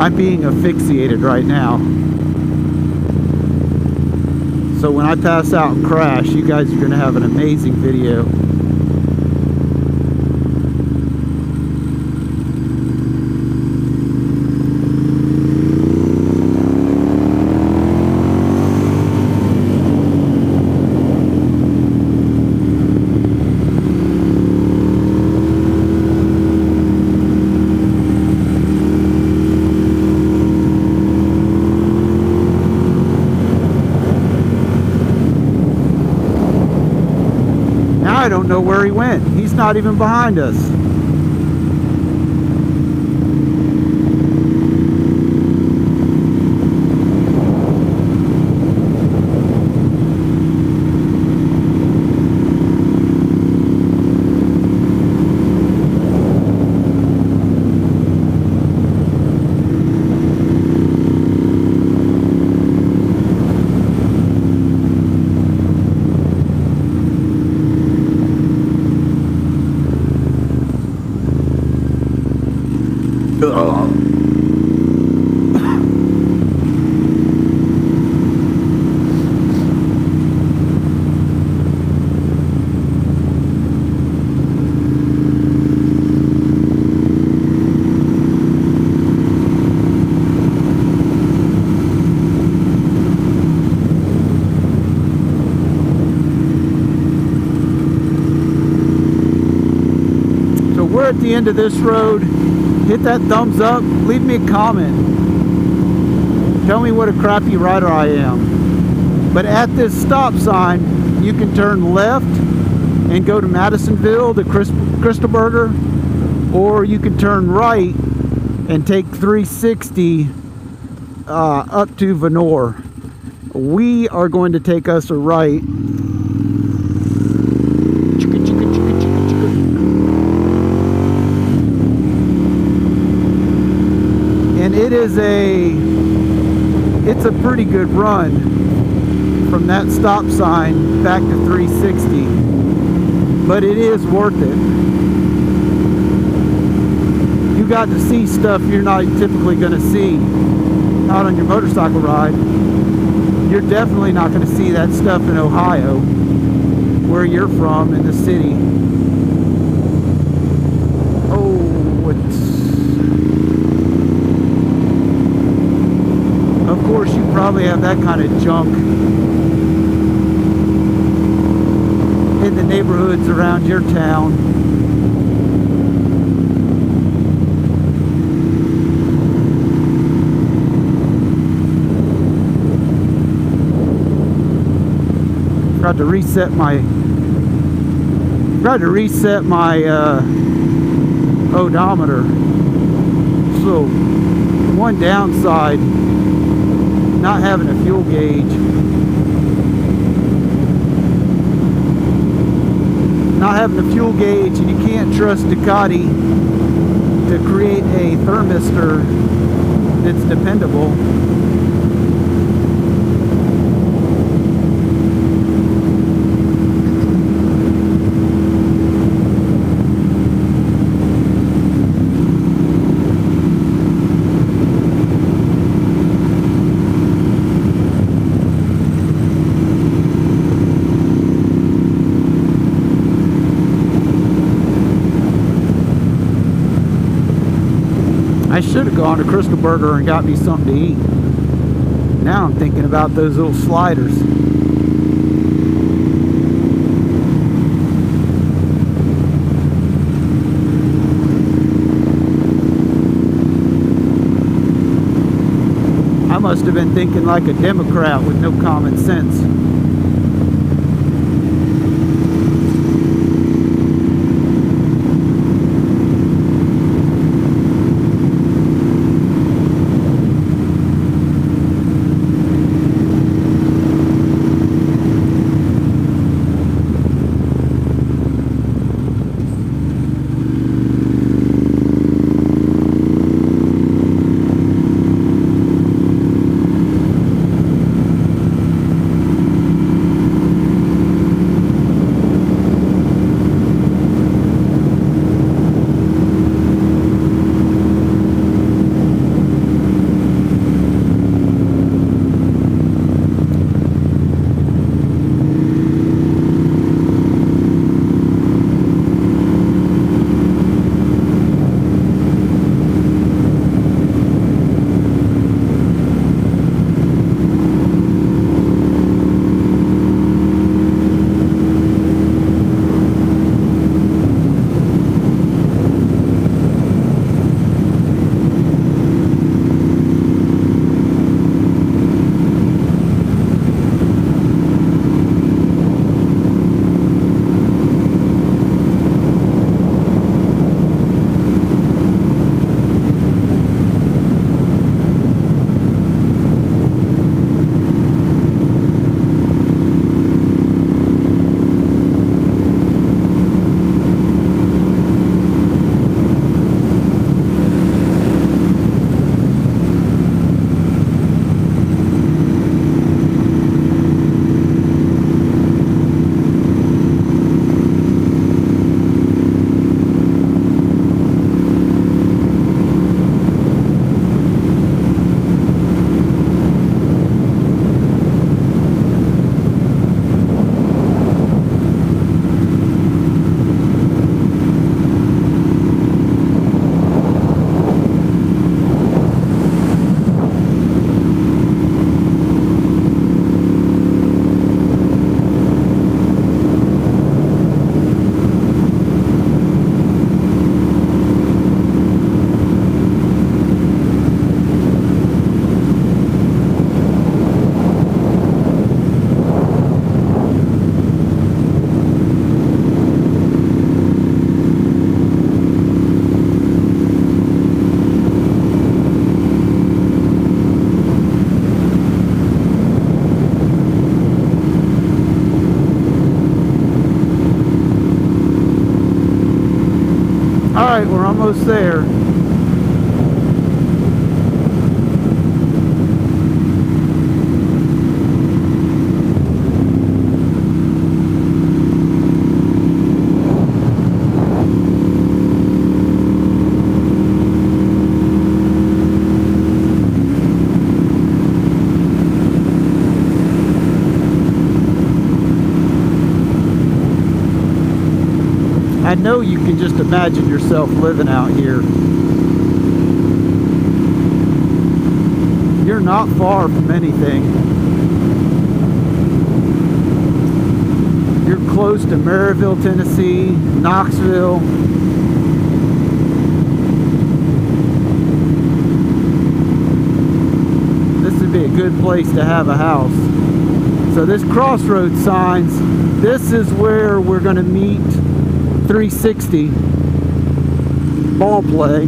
I'm being asphyxiated right now. So when I pass out and crash, you guys are going to have an amazing video. I don't know where he went. He's not even behind us. We're at the end of this road. Hit that thumbs up. Leave me a comment. Tell me what a crappy rider I am. But at this stop sign, you can turn left and go to Madisonville to Christelberger, or you can turn right and take 360 up to Venor. We are going to take us a right. And it's a pretty good run from that stop sign back to 360, but it is worth it. You got to see stuff you're not typically going to see out on your motorcycle ride. You're definitely not going to see that stuff in Ohio, where you're from, in the city. Of course, you probably have that kind of junk in the neighborhoods around your town. Got to reset my odometer. So one downside, not having a fuel gauge. Not having a fuel gauge, and you can't trust Ducati to create a thermistor that's dependable. I should have gone to Christelberger and got me something to eat. Now I'm thinking about those little sliders. I must have been thinking like a Democrat with no common sense. almost there. I know you can just imagine yourself living out here. You're not far from anything. You're close to Maryville, Tennessee, Knoxville. This would be a good place to have a house. So this crossroads signs, this is where we're going to meet 360 ball play.